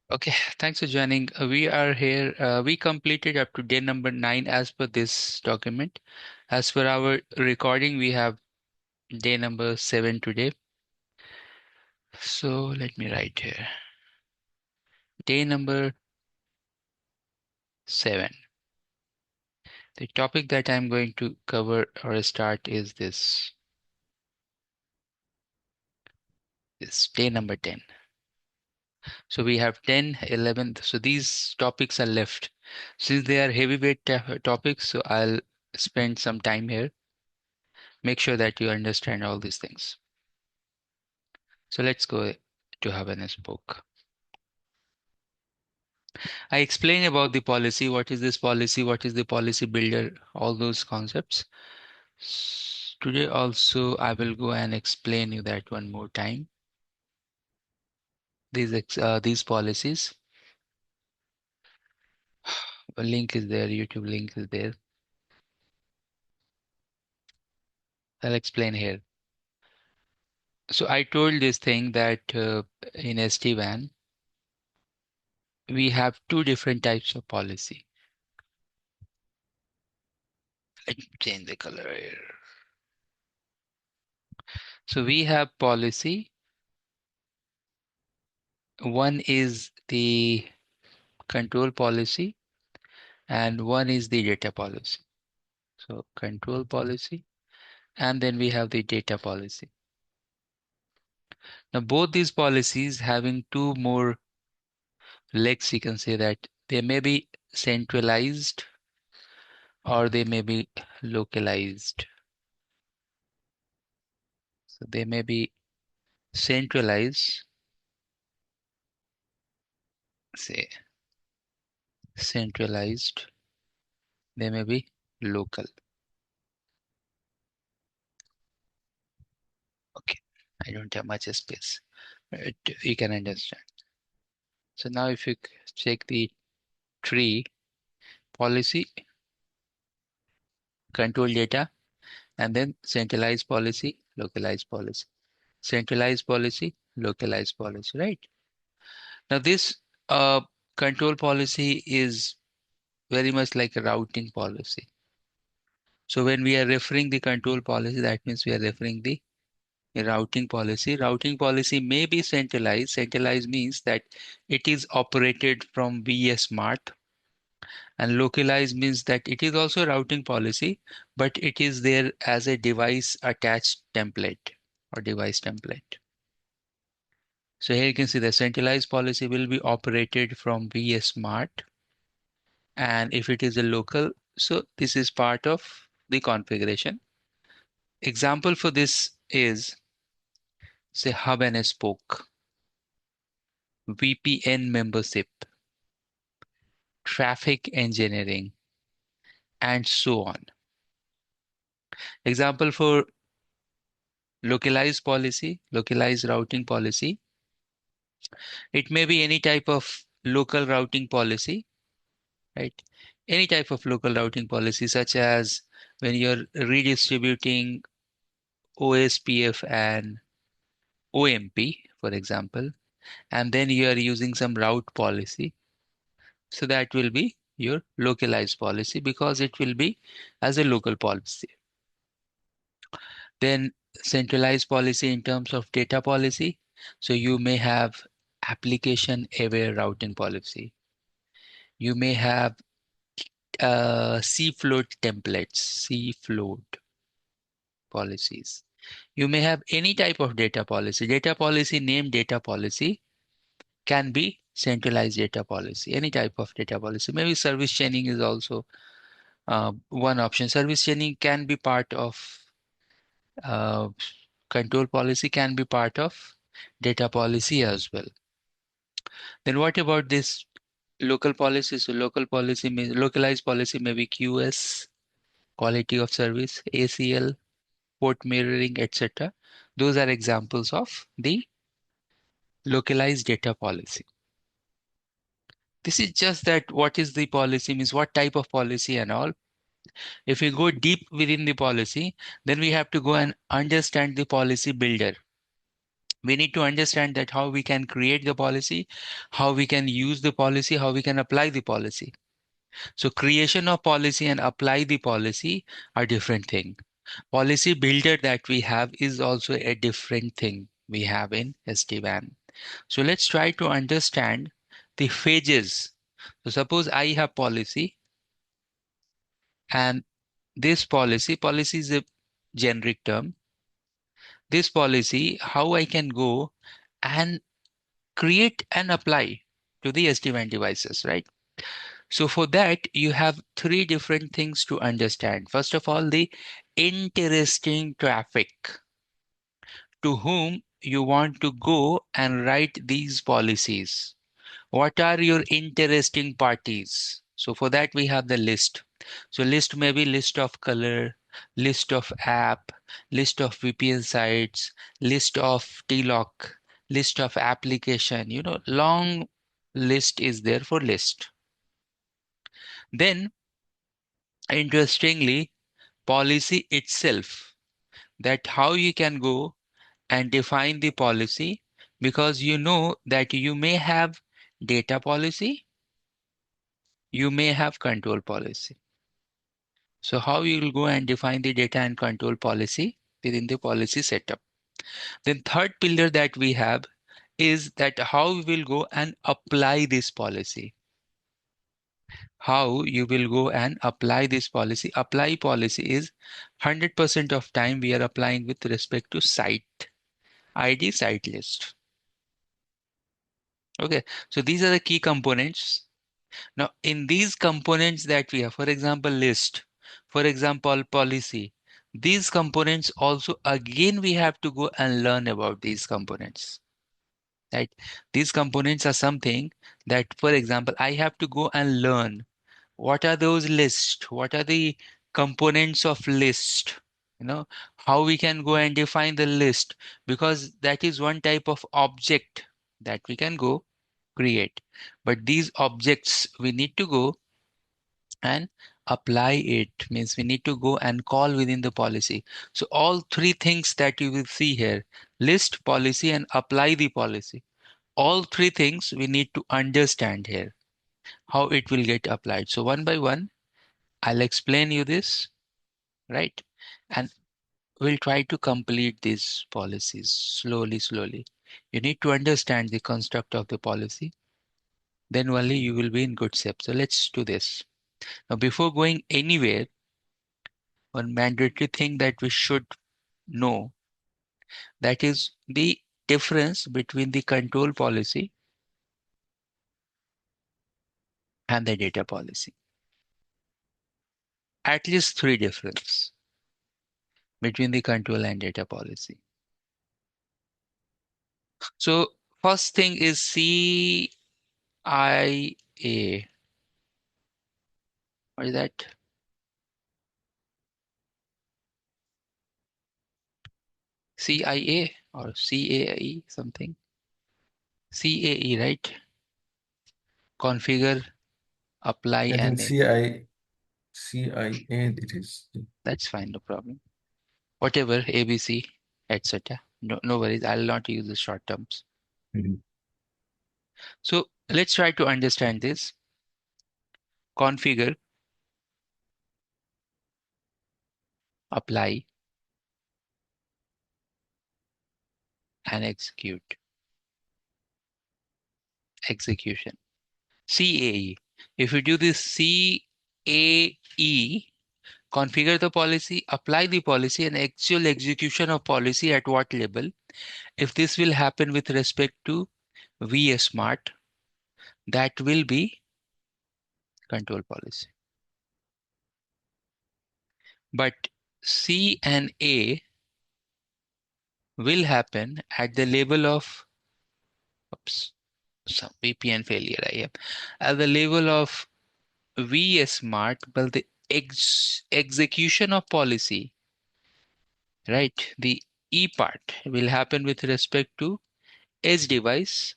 Okay, thanks for joining. We are here. We completed up to day number 9 as per this document. As per our recording, we have day number 7 today. So let me write here. Day number 7. The topic that I'm going to cover or start is this. This day number 10. So we have 10, 11. So these topics are left. Since they are heavyweight topics, so I'll spend some time here. Make sure that you understand all these things. So let's go to Havana's book. I explain about the policy. What is this policy? What is the policy builder? All those concepts. Today also I will go and explain you that one more time. These policies. A link is there. YouTube link is there. I'll explain here. So I told this thing that in SD-WAN we have two different types of policy. Let me change the color here. So we have policy. One is the control policy and one is the data policy. So control policy and then we have the data policy. Now both these policies having two more legs, you can say that they may be centralized or they may be localized. So they may be centralized, say centralized, they may be local. Okay, I don't have much space. You can understand. So now if you check the tree, policy, control data, and then centralized policy, localized policy, centralized policy, localized policy, right? Now this control policy is very much like a routing policy. So when we are referring the control policy, that means we are referring the routing policy. Routing policy may be centralized. Centralized means that it is operated from VS Mart, and localized means that it is also a routing policy, but it is there as a device attached template or device template. So here you can see the centralized policy will be operated from VS Mart. And if it is a local, so this is part of the configuration. Example for this is say hub and spoke, VPN membership, traffic engineering, and so on. Example for localized policy, localized routing policy. It may be any type of local routing policy, right? Any type of local routing policy, such as when you're redistributing OSPF and OMP, for example, and then you are using some route policy. So that will be your localized policy because it will be as a local policy. Then centralized policy in terms of data policy. So you may have application aware routing policy. You may have C-float templates, C-float policies. You may have any type of data policy. Data policy, named data policy can be centralized data policy, any type of data policy. Maybe service chaining is also one option. Service chaining can be part of uh, control policy, can be part of data policy as well. Then what about this local policy? So local policy means localized policy may be QS, quality of service, ACL, port mirroring, etc. Those are examples of the localized data policy. This is just that what is the policy means what type of policy and all. If we go deep within the policy, then we have to go and understand the policy builder. We need to understand that how we can create the policy, how we can use the policy, how we can apply the policy. So creation of policy and apply the policy are different thing. Policy builder that we have is also a different thing we have in SD-WAN. So let's try to understand the phases. So suppose I have policy, and this policy is a generic term. This policy, how I can go and create and apply to the SD-WAN devices, right? So for that, you have three different things to understand. First of all, the interesting traffic, to whom you want to go and write these policies. What are your interesting parties? So for that, we have the list. So list may be list of color, list of app, list of VPN sites, list of TLOC, list of application, long list is there for list. Then interestingly, policy itself, that how you can go and define the policy, because you know that you may have data policy, you may have control policy. So how you will go and define the data and control policy within the policy setup. Then third pillar that we have is that how we will go and apply this policy. How you will go and apply this policy. Apply policy is 100% of time we are applying with respect to site ID, site list. Okay, so these are the key components. Now, in these components that we have, for example, list, for example, policy, these components also, again, we have to go and learn about these components, right? These components are something that, for example, I have to go and learn what are those lists, what are the components of list, how we can go and define the list, because that is one type of object that we can go create. But these objects we need to go and apply it, means we need to go and call within the policy. So all three things that you will see here, list, policy, and apply the policy, all three things we need to understand here, how it will get applied. So one by one, I'll explain you this, right? And we'll try to complete these policies slowly. You need to understand the construct of the policy, then only you will be in good shape. So let's do this. Now, before going anywhere, one mandatory thing that we should know, that is the difference between the control policy and the data policy. At least three difference between the control and data policy. So first thing is CIA. What is that? CIA or CAE something? CAE, right? Configure, apply, I think and CIA it is. that's fine, no problem. Whatever, ABC, etc. No worries. I'll not use the short terms. Mhm. So let's try to understand this. Configure, apply, and execute. Execution. CAE. If you do this CAE, configure the policy, apply the policy, and actual execution of policy at what level? If this will happen with respect to VSmart, that will be control policy. But C and A will happen at the level of, oops, some VPN failure I have, at the level of VSmart, but the execution of policy, right? The E part will happen with respect to edge device.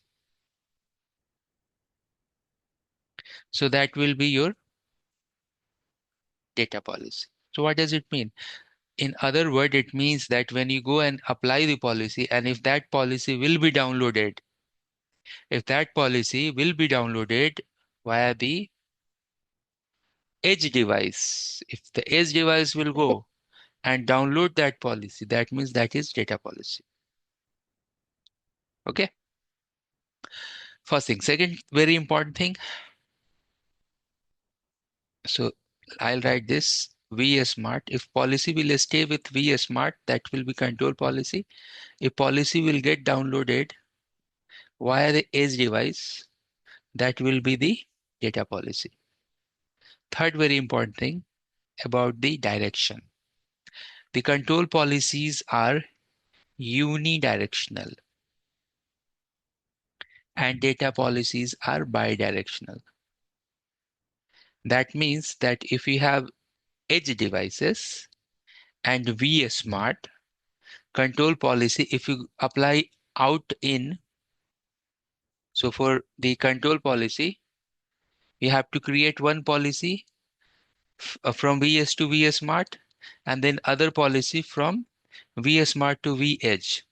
So that will be your data policy. So what does it mean? In other word, it means that when you go and apply the policy, and if that policy will be downloaded, via the edge device, if the edge device will go and download that policy, that means that is data policy. Okay. First thing. Second, very important thing. So I'll write this VSmart. If policy will stay with VSmart, that will be control policy. If policy will get downloaded via the edge device, that will be the data policy. Third very important thing about the direction. The control policies are unidirectional and data policies are bidirectional. That means that if you have edge devices and VSmart, control policy, if you apply out in, so for the control policy, you have to create one policy from VS to VSmart and then other policy from VSmart to VEdge.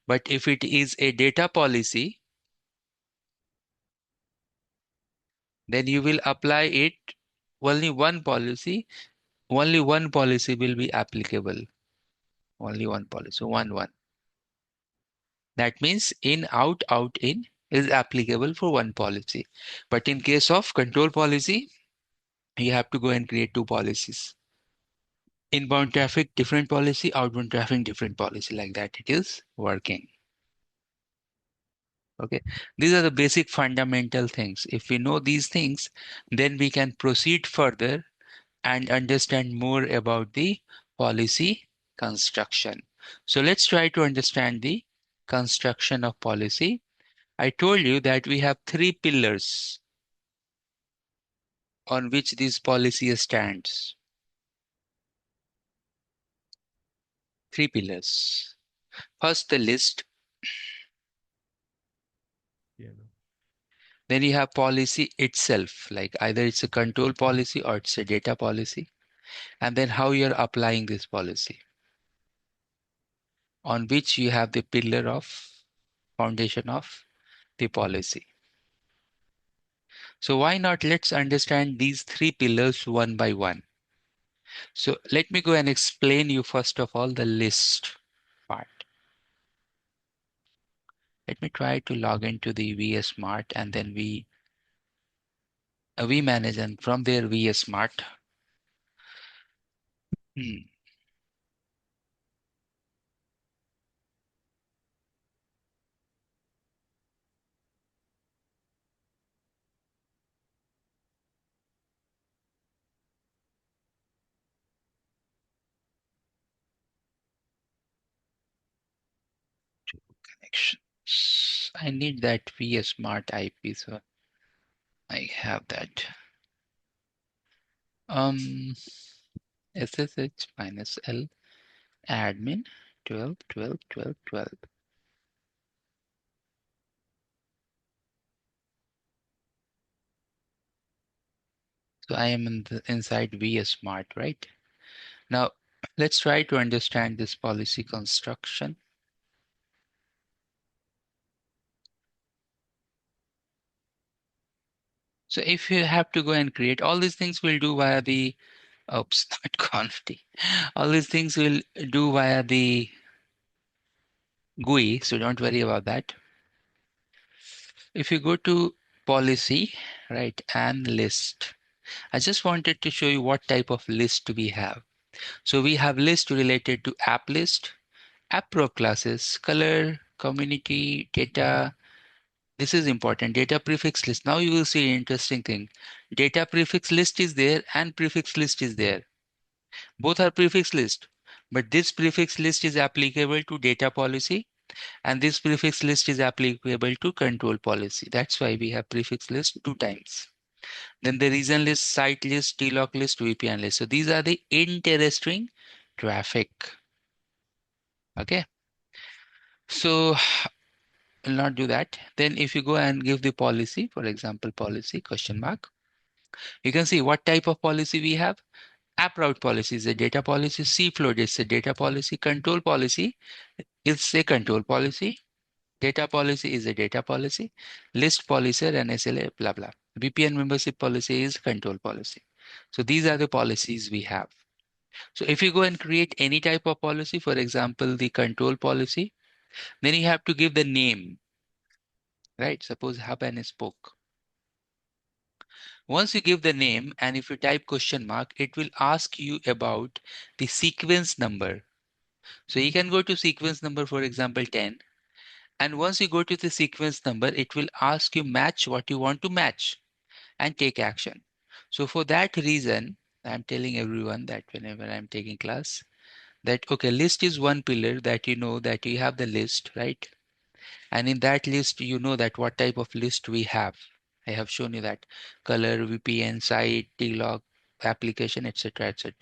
But if it is a data policy, then you will apply it only one policy. Only one policy will be applicable. Only one policy. So 1, 1. That means in, out, in is applicable for one policy. But in case of control policy, you have to go and create two policies. Inbound traffic, different policy, outbound traffic, different policy. Like that it is working. Okay. These are the basic fundamental things. If we know these things, then we can proceed further and understand more about the policy construction. So let's try to understand the construction of policy. I told you that we have three pillars on which this policy stands. Three pillars. First, the list. Yeah. Then you have policy itself, like either it's a control policy or it's a data policy. And then how you're applying this policy, on which you have the pillar of foundation of the policy. So why not let's understand these three pillars one by one. So let me go and explain you first of all the list part. Let me try to log into the VSmart and then we manage, and from there VSmart. Connections. I need that VSmart IP, so I have that. SSH minus L admin 12 12 12 12. So I am inside VSmart, right? Now let's try to understand this policy construction. So if you have to go and create all these things, we'll do via the oops, not conft. All these things we'll do via the GUI, so don't worry about that. If you go to policy, right, and list, I just wanted to show you what type of list we have. So we have list related to app list, app pro classes, color, community, data. This is important, data prefix list. Now you will see an interesting thing. Data prefix list is there and prefix list is there. Both are prefix list, but this prefix list is applicable to data policy and this prefix list is applicable to control policy. That's why we have prefix list two times. Then the reason list, site list, TLOC list, VPN list. So these are the inter-string traffic. Okay. So will not do that. Then if you go and give the policy, for example, policy question mark, you can see what type of policy we have. App route policy is a data policy. Cfloat is a data policy. Control policy is a control policy. Data policy is a data policy. List policy and SLA, blah, blah. VPN membership policy is control policy. So these are the policies we have. So if you go and create any type of policy, for example, the control policy, then you have to give the name, right? Suppose hub and spoke. Once you give the name and if you type question mark, it will ask you about the sequence number. So you can go to sequence number, for example, 10. And once you go to the sequence number, it will ask you match what you want to match and take action. So for that reason, I'm telling everyone that whenever I'm taking class, that okay, list is one pillar that you know that you have the list, right? And in that list, you know that what type of list we have. I have shown you that color, VPN, site, T-log, application, etc., etc.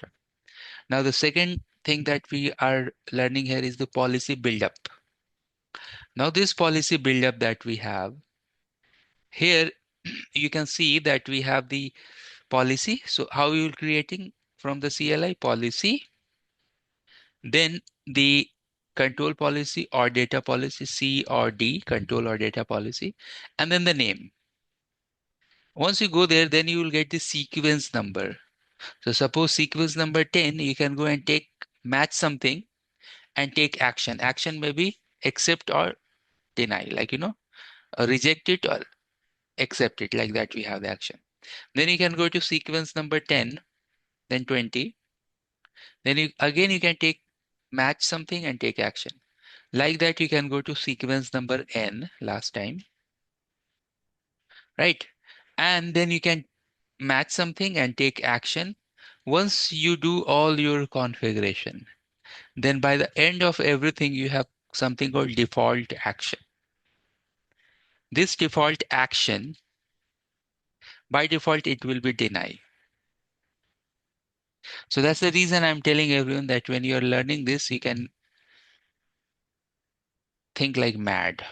Now the second thing that we are learning here is the policy buildup. Now this policy buildup that we have here, you can see that we have the policy. So how you will creating from the CLI policy, then the control policy or data policy, C or D, control or data policy, and then the name. Once you go there, then you will get the sequence number. So suppose sequence number 10, you can go and take match something and take action. Action may be accept or deny, like reject it or accept it, like that we have the action. Then you can go to sequence number 10, then 20. Then you can take match something and take action. Like that you can go to sequence number n last time, right? And then you can match something and take action. Once you do all your configuration, then by the end of everything, you have something called default action. This default action, by default, it will be deny. So that's the reason I'm telling everyone that when you're learning this, you can think like mad.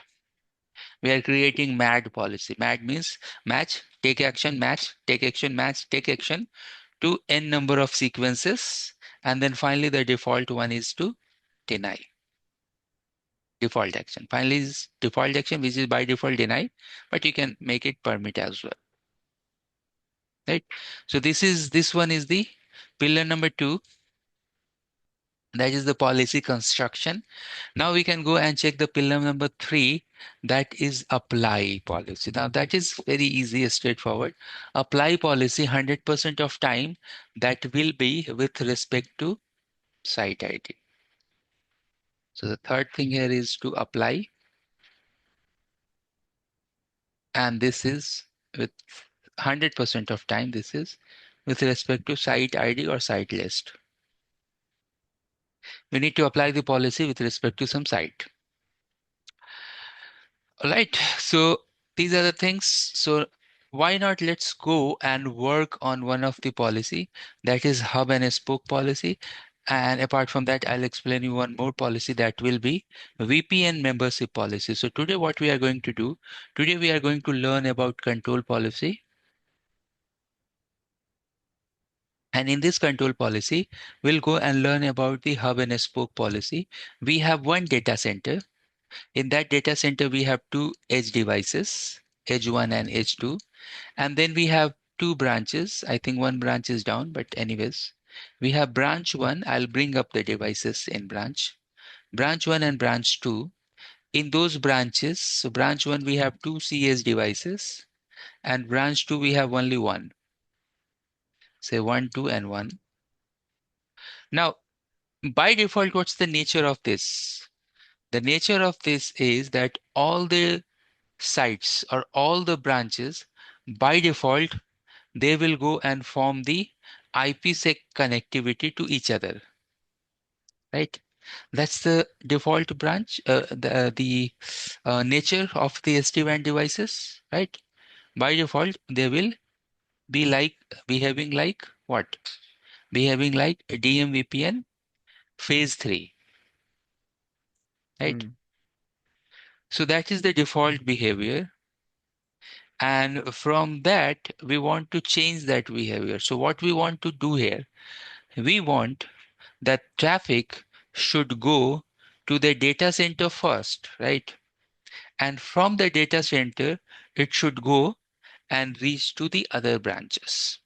We are creating MAD policy. MAD means match, take action, match, take action, match, take action to n number of sequences. And then finally, the default one is to deny. Default action. Finally is default action, which is by default deny, but you can make it permit as well. Right? So this one is the pillar number 2. That is the policy construction. Now we can go and check the pillar number 3, that is apply policy. Now that is very easy, straightforward. Apply policy 100% of time that will be with respect to site ID. So the third thing here is to apply, and this is with 100% of time, this is with respect to site ID or site list. We need to apply the policy with respect to some site. All right, so these are the things. So why not let's go and work on one of the policy, that is hub and spoke policy. And apart from that, I'll explain you one more policy that will be VPN membership policy. So today what we are going to do, today we are going to learn about control policy. And in this control policy, we'll go and learn about the hub and spoke policy. We have one data center. In that data center, we have two edge devices, edge 1 and edge 2. And then we have two branches. I think one branch is down, but anyways, we have branch 1. I'll bring up the devices in branch. Branch 1 and branch 2. In those branches, so branch 1, we have two CS devices. And branch 2, we have only one. Say 1, 2, and 1. Now, by default, what's the nature of this? The nature of this is that all the sites or all the branches, by default, they will go and form the IPsec connectivity to each other, right? That's the default branch, the nature of the SD-WAN devices, right? By default, they will be like behaving like what? Behaving like a DMVPN phase 3, right? Mm. So that is the default behavior. And from that, we want to change that behavior. So what we want to do here, We want that traffic should go to the data center first, right? And from the data center, it should go and reach to the other branches.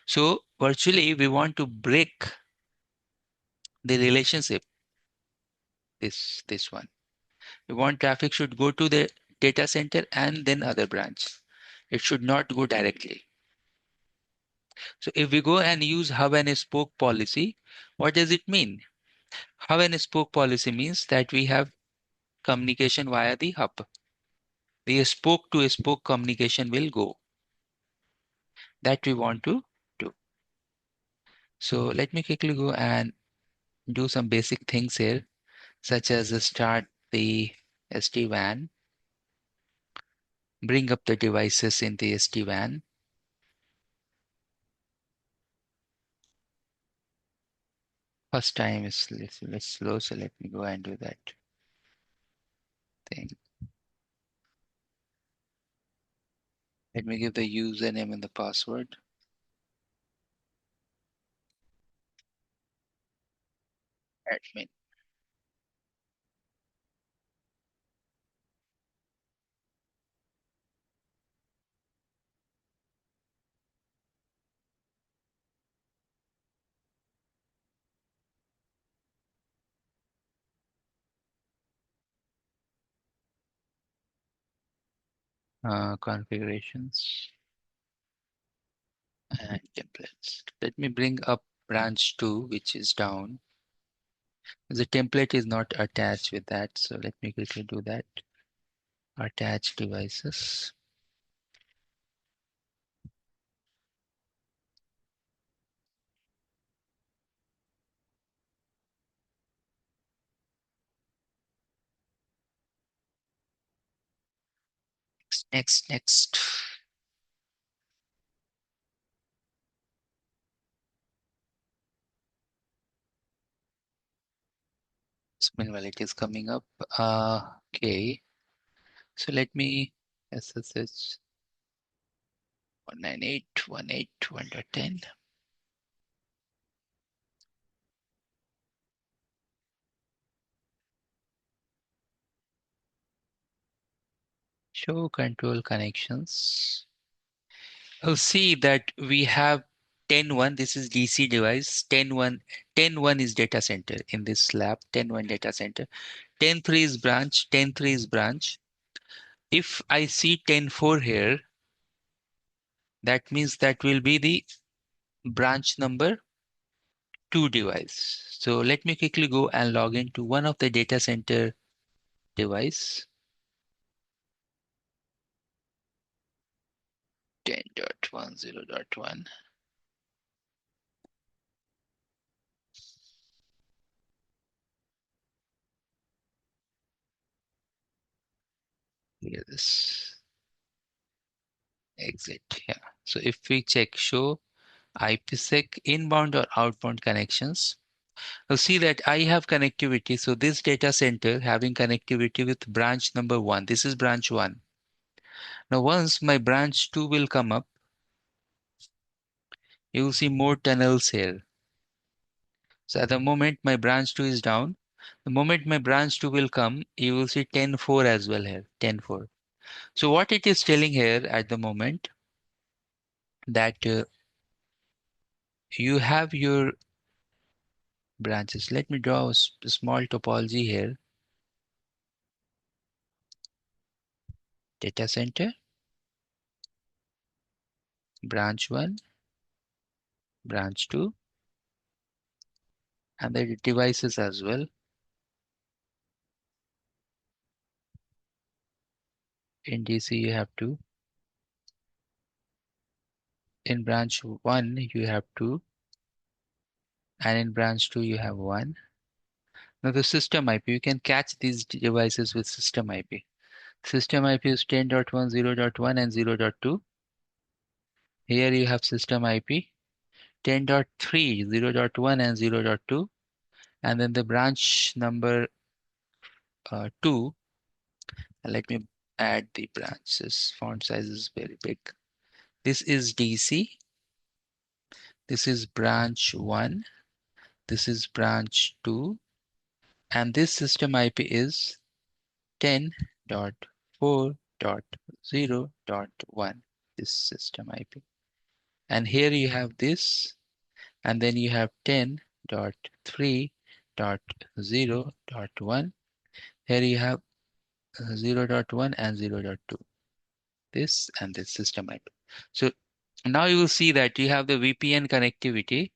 So virtually, we want to break the relationship, this one. We want traffic should go to the data center and then other branch. It should not go directly. So if we go and use hub and spoke policy, what does it mean? Hub and spoke policy means that we have communication via the hub. The spoke to spoke communication will go. That we want to do. So let me quickly go and do some basic things here, such as start the SD-WAN, bring up the devices in the SD-WAN. First time is little slow, so let me go and do that thing. Let me give the username and the password. Admin. Configurations and templates. Let me bring up branch 2, which is down. The template is not attached with that, so let me quickly do that. Attach devices. Next. Meanwhile, it is coming up. Okay. So let me SSH 198.168.1.10. Show control connections. I'll see that we have 10.1. This is DC device. 10.1 is data center in this lab. 10.1 data center. 10.3 is branch. 10.3 is branch. If I see 10.4 here, that means that will be the branch number 2 device. So let me quickly go and log into one of the data center device. 10.10.1. Clear this. Exit. Yeah. So if we check show IPsec inbound or outbound connections, you'll see that I have connectivity. So this data center having connectivity with branch number 1. This is branch 1. Now once my branch 2 will come up, you will see more tunnels here. So at the moment my branch 2 is down, the moment my branch 2 will come, you will see 10.4 as well here, 10.4. So what it is telling here at the moment that you have your branches. Let me draw a small topology here. Data center, branch 1, branch 2, and the devices as well. In DC you have 2. In branch 1 you have 2. And in branch 2 you have 1. Now the system IP, you can catch these devices with system IP. System IP is 10.1, 0.1 and 0.2. Here you have system IP 10.3, 0.1 and 0.2. And then the branch number 2. Let me add the branches. Font size is very big. This is DC. This is branch 1. This is branch 2. And this system IP is 10.4.0.1. This system IP. And here you have this. And then you have 10.3.0.1. Here you have 0.1 and 0.2. This and this system IP. So now you will see that you have the VPN connectivity.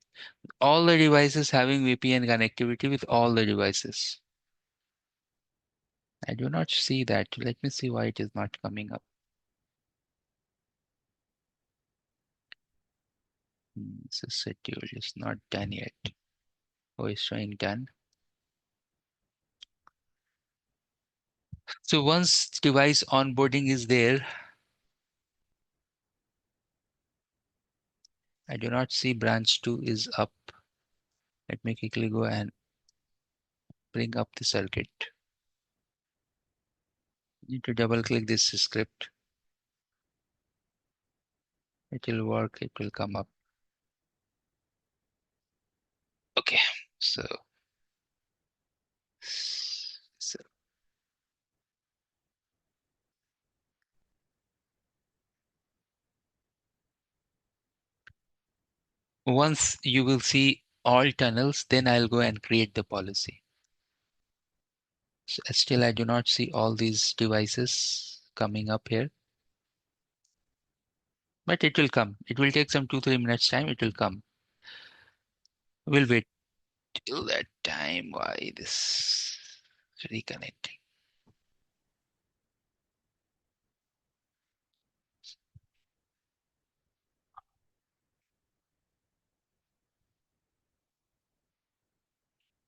All the devices having VPN connectivity with all the devices. I do not see that. Let me see why it is not coming up. This is scheduled. It's not done yet. Oh, it's showing done. So once device onboarding is there, I do not see branch 2 is up. Let me quickly go and bring up the circuit. Need to double click this script. It will work. It will come up. Okay. So once you will see all tunnels, then I'll go and create the policy. So still, I do not see all these devices coming up here, but it will come. It will take some 2-3 minutes time. It will come. We'll wait till that time. Why this reconnecting?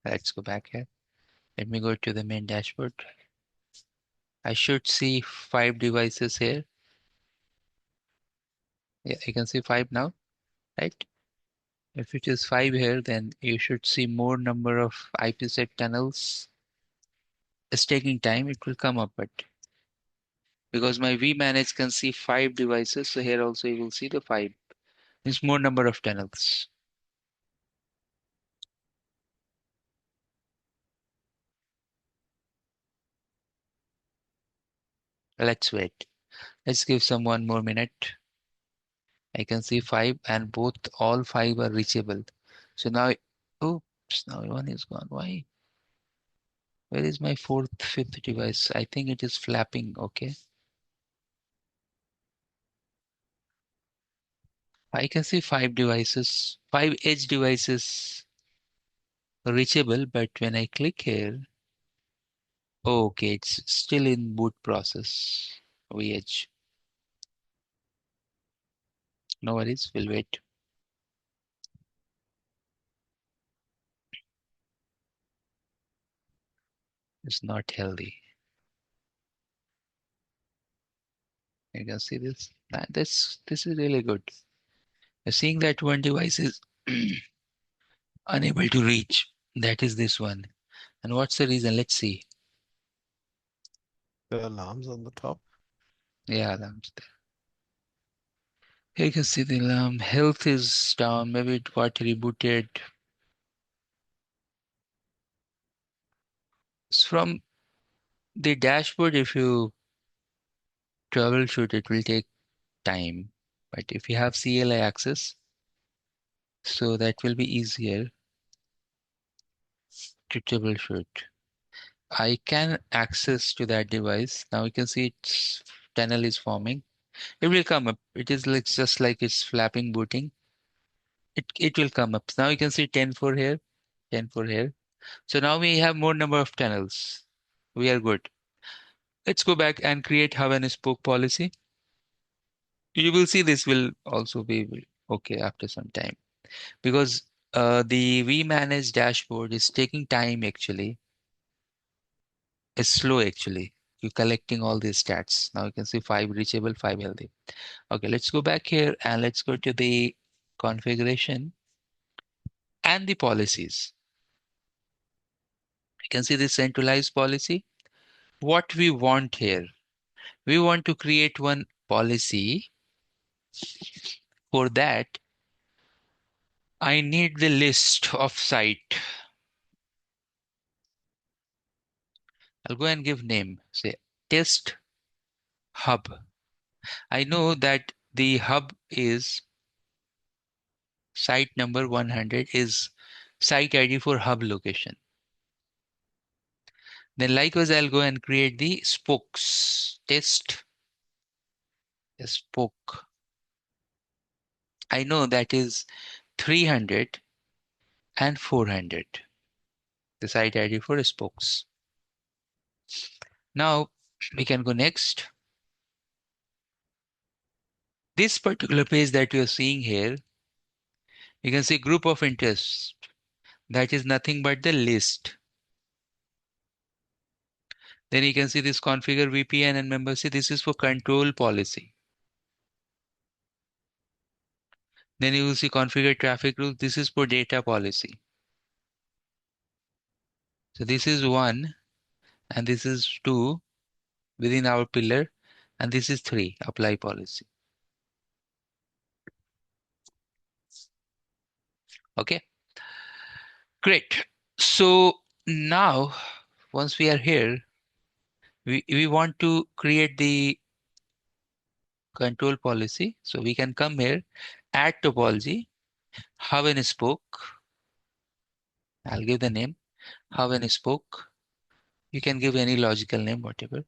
Let's go back here. Let me go to the main dashboard. I should see 5 devices here. Yeah, you can see 5 now, right? If it is 5 here, then you should see more number of IPsec tunnels. It's taking time. It will come up, but because my vManage can see 5 devices, so here also you will see the 5. It's more number of tunnels. Let's wait. Let's give some 1 more minute. I can see 5 and all 5 are reachable. So now, oops, now one is gone. Why? Where is my 4th, 5th device? I think it is flapping. Okay. I can see 5 devices, 5 edge devices reachable, but when I click here, okay, it's still in boot process. VH. No worries, we'll wait. It's not healthy. You can see this. This is really good. You're seeing that one device is unable to reach. That is this one. And what's the reason? Let's see. The alarms on the top. Yeah, alarms there. Here you can see the alarm. Health is down. Maybe it got rebooted. It's from the dashboard. If you troubleshoot, it will take time. But if you have CLI access, so that will be easier to troubleshoot. I can access to that device. Now you can see its tunnel is forming. It will come up. It is like just like it's flapping booting. It will come up. Now you can see 10-4 here, 10-4 here. So now we have more number of tunnels. We are good. Let's go back and create hub and spoke policy. You will see this will also be okay after some time because the vManage dashboard is taking time actually. It's slow actually. You're collecting all these stats. Now you can see 5 reachable, 5 healthy. Okay, let's go back here and let's go to the configuration and the policies. You can see the centralized policy. What we want here, we want to create one policy. For that, I need the list of site. I'll go and give name, say test hub. I know that the hub is site number 100 is site ID for hub location. Then likewise, I'll go and create the spokes. Test spoke. I know that is 300 and 400. The site ID for spokes. Now we can go next. This particular page that you're seeing here, you can see group of interests. That is nothing but the list. Then you can see this configure VPN and membership. This is for control policy. Then you will see configure traffic rules. This is for data policy. So this is 1 and this is 2 within our pillar, and this is 3 apply policy. Okay, great. So now once we are here, we want to create the control policy. So we can come here, add topology, hub and spoke. I'll give the name hub and spoke. You can give any logical name, whatever.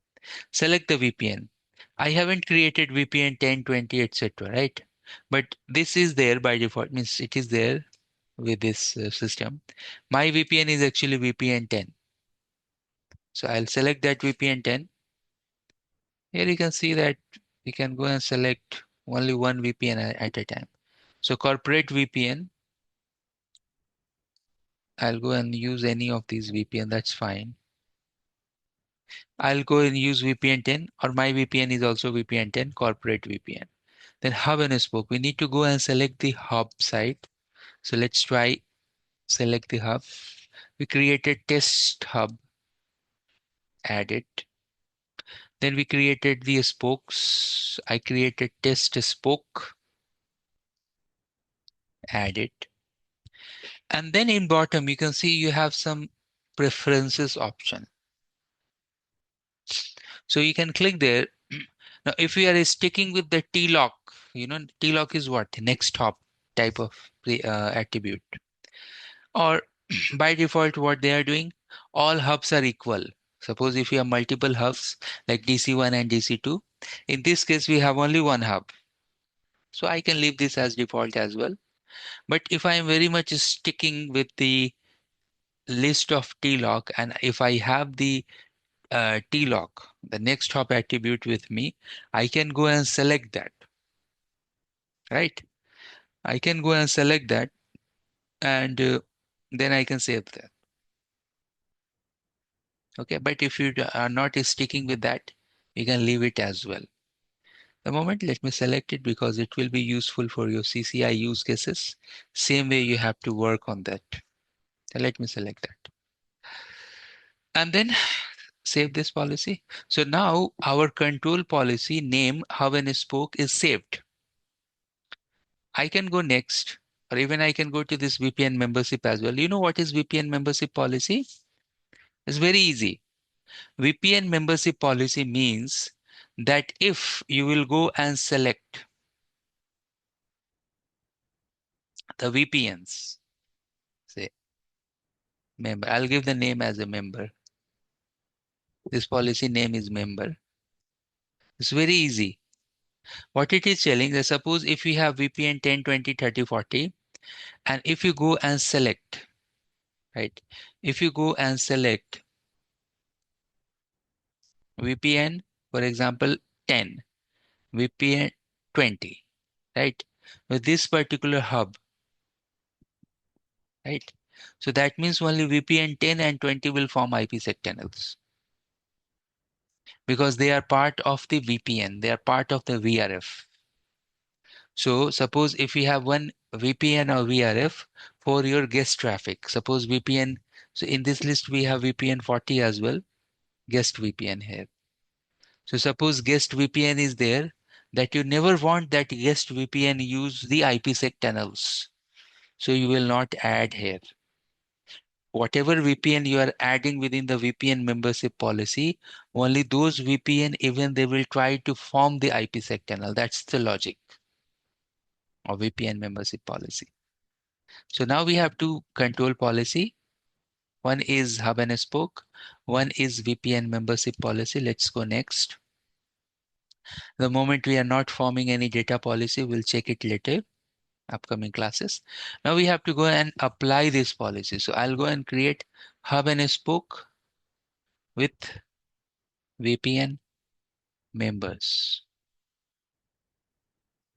Select the VPN. I haven't created VPN 10, 20, etc. Right? But this is there by default, means it is there with this system. My VPN is actually VPN 10. So I'll select that VPN 10. Here you can see that we can go and select only one VPN at a time. So corporate VPN, I'll go and use any of these VPN, that's fine. I'll go and use VPN 10, or my VPN is also VPN 10, corporate VPN. Then hub and spoke. We need to go and select the hub site. So let's try select the hub. We created test hub, add it. Then we created the spokes. I created test spoke, add it. And then in bottom, you can see you have some preferences option. So you can click there. Now, if we are sticking with the T-lock, T-lock is what? Next hop type of attribute. Or by default, what they are doing, all hubs are equal. Suppose if you have multiple hubs like DC1 and DC2, in this case, we have only one hub. So I can leave this as default as well. But if I am very much sticking with the list of T-lock, and if I have the T-lock, the next hop attribute with me, I can go and select that, right? I can go and select that, and then I can save that. Okay, but if you are not sticking with that, you can leave it as well. The moment, let me select it because it will be useful for your CCI use cases. Same way you have to work on that. So let me select that. And then save this policy. So now our control policy name hub and spoke is saved. I can go next, or even I can go to this VPN membership as well. You know what is VPN membership policy? It's very easy. VPN membership policy means that if you will go and select the VPNs, say member, I'll give the name as a member. This policy name is member. It's very easy. What it is telling is, suppose if we have VPN 10, 20, 30, 40, and if you go and select, right? If you go and select VPN, for example, 10, VPN 20, right? With this particular hub, right? So that means only VPN 10 and 20 will form IPsec tunnels because they are part of the VPN. They are part of the VRF. So suppose if we have one VPN or VRF for your guest traffic, suppose VPN. So in this list, we have VPN 40 as well, guest VPN here. So suppose guest VPN is there, that you never want that guest VPN use the IPsec tunnels. So you will not add here. Whatever VPN you are adding within the VPN membership policy, only those VPN, even they will try to form the IPsec tunnel. That's the logic of VPN membership policy. So now we have two control policy. One is hub and spoke. One is VPN membership policy. Let's go next. The moment we are not forming any data policy, we'll check it later, upcoming classes. Now we have to go and apply this policy. So I'll go and create hub and spoke with VPN members.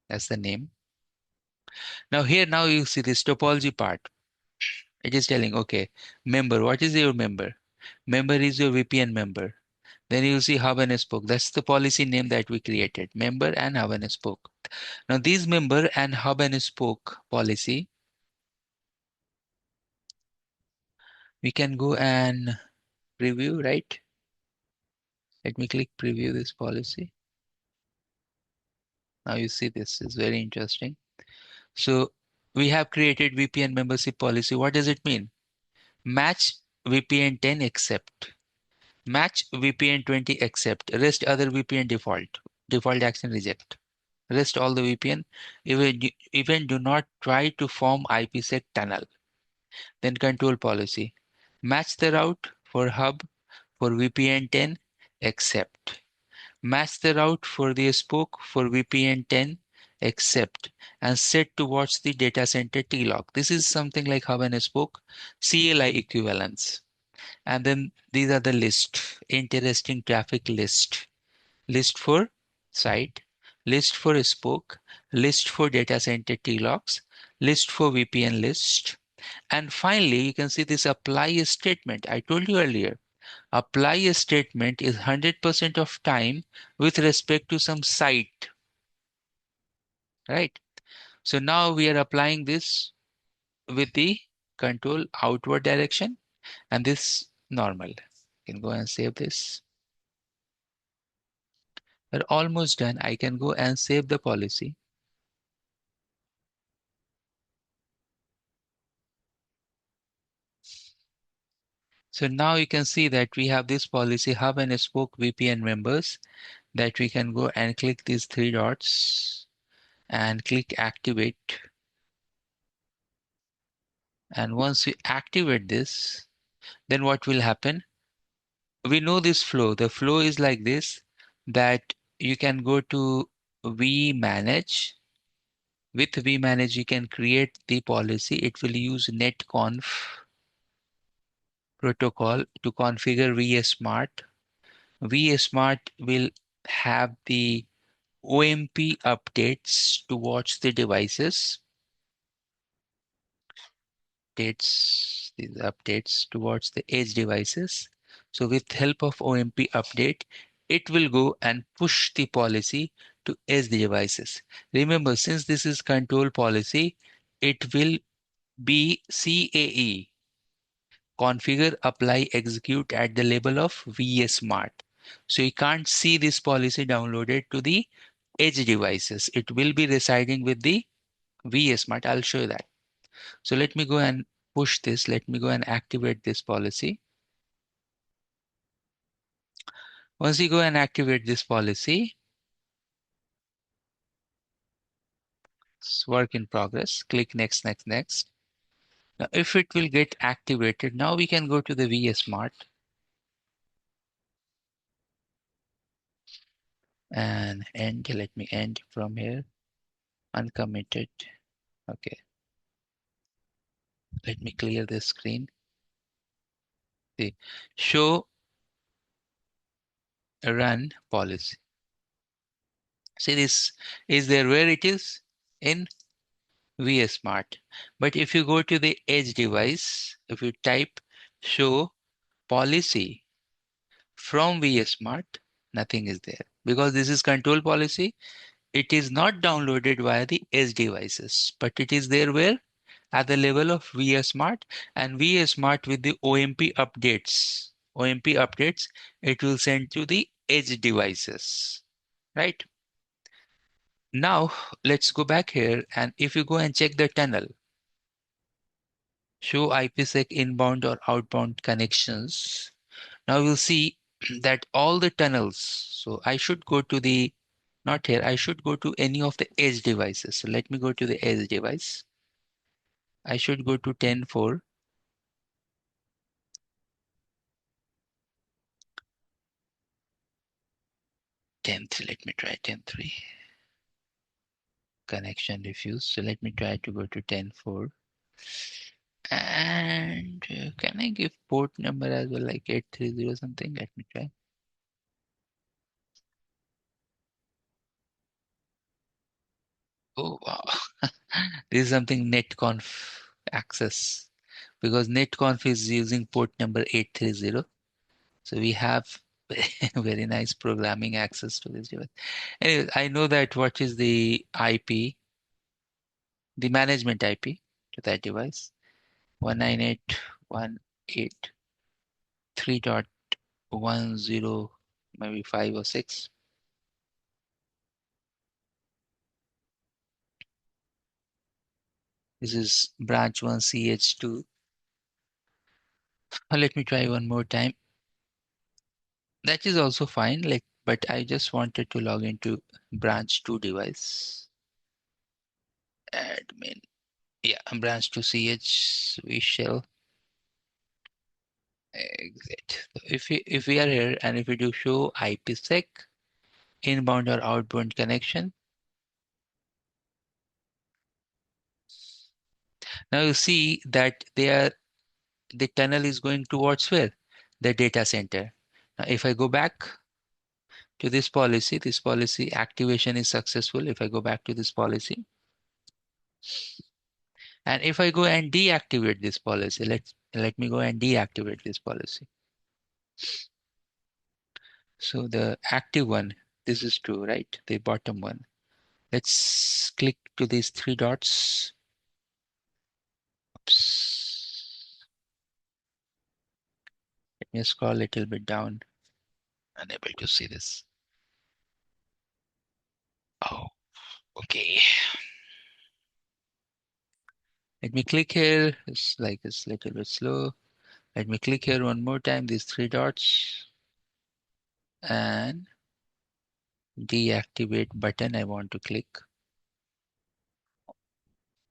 That's the name. Now here, now you see this topology part. It is telling, okay, member, what is your member? Member is your VPN member. Then you see hub and spoke. That's the policy name that we created, member and hub and spoke. Now these member and hub and spoke policy, we can go and preview, right? Let me click preview this policy. Now you see this is very interesting. So we have created VPN membership policy. What does it mean? Match VPN 10 accept. Match VPN 20 accept. Rest other VPN default. Default action reject. Rest all the VPN. Even do not try to form IPsec tunnel. Then control policy. Match the route for hub for VPN 10 accept. Match the route for the spoke for VPN 10 accept and set to watch the data center TLOG. This is something like hub and spoke CLI equivalence. And then these are the list, interesting traffic list. List for site, list for spoke, list for data center TLOGs, list for VPN list. And finally, you can see this apply statement. I told you earlier, apply statement is 100% of time with respect to some site, right? So now we are applying this with the control outward direction and this normal. You can go and save this. We're almost done. I can go and save the policy. So now you can see that we have this policy hub and spoke VPN members that we can go and click these three dots and click activate. And once we activate this, then what will happen? We know this flow. The flow is like this, that you can go to vmanage. With vmanage, you can create the policy. It will use netconf protocol to configure vsmart. vsmart will have the OMP updates to watch the devices. These updates towards the edge devices. So with help of OMP update, it will go and push the policy to edge devices. Remember, since this is control policy, it will be CAE, configure, apply, execute at the level of vsmart. So you can't see this policy downloaded to the edge devices. It will be residing with the vsmart. I'll show you that. So let me go and push this. Let me go and activate this policy. Once you go and activate this policy, it's work in progress. Click next, next, next. Now, if it will get activated, now we can go to the vsmart and end. Let me end from here. Uncommitted. Okay. Let me clear this screen. See, show run policy. See, this is there where it is in vsmart. But if you go to the edge device, if you type show policy from vsmart, nothing is there because this is control policy. It is not downloaded via the edge devices, but it is there where at the level of vsmart, and vsmart with the OMP updates. OMP updates, it will send to the edge devices, right? Now let's go back here, and if you go and check the tunnel, Show IPsec inbound or outbound connections. Now we'll see that all the tunnels. So I should go to the, not here, I should go to any of the edge devices. So let me go to the edge device. I should go to 10.4. 10.3, let me try 10.3. Connection refused. So let me try to go to 10.4. And can I give port number as well, like 830 something? Let me try. Oh, wow. This is something netconf access, because netconf is using port number 830. So we have very nice programming access to this device. Anyway, I know that what is the IP, the management IP to that device. 198.183.10, maybe 5 or 6. This is branch 1 CH2. Let me try one more time. That is also fine, like, but I just wanted to log into branch 2 device. Admin. Yeah, branch 2 CH. We shall exit. So if we are here and if we do show IPsec inbound or outbound connection, now you see that the tunnel is going towards where? The data center. Now if I go back to this policy activation is successful. If I go back to this policy, and if I go and deactivate this policy, let me go and deactivate this policy. So the active one, this is true, right? The bottom one. Let's click to these three dots. Oops. Let me scroll a little bit down. Unable to see this. Oh, okay. Let me click here. It's a little bit slow. Let me click here one more time, these three dots, and deactivate button I want to click.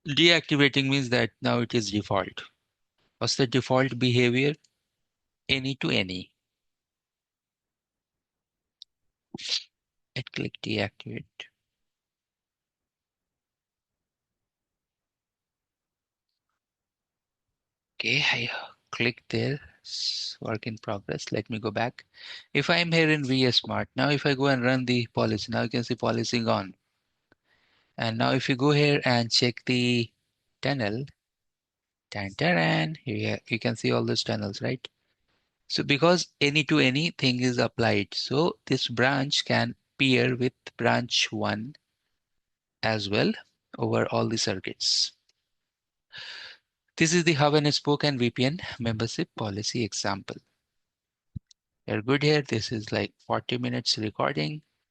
Deactivating means that now it is default. What's the default behavior? Any to any. I click deactivate. Okay, I click there. It's work in progress. Let me go back. If I'm here in VS Smart, now if I go and run the policy, now you can see policy gone. And now if you go here and check the tunnel, here you can see all those tunnels, right? So because any to any thing is applied, so this branch can peer with branch 1 as well over all the circuits. This is the hub and spoke and VPN membership policy example. You're good here. This is like 40 minutes recording.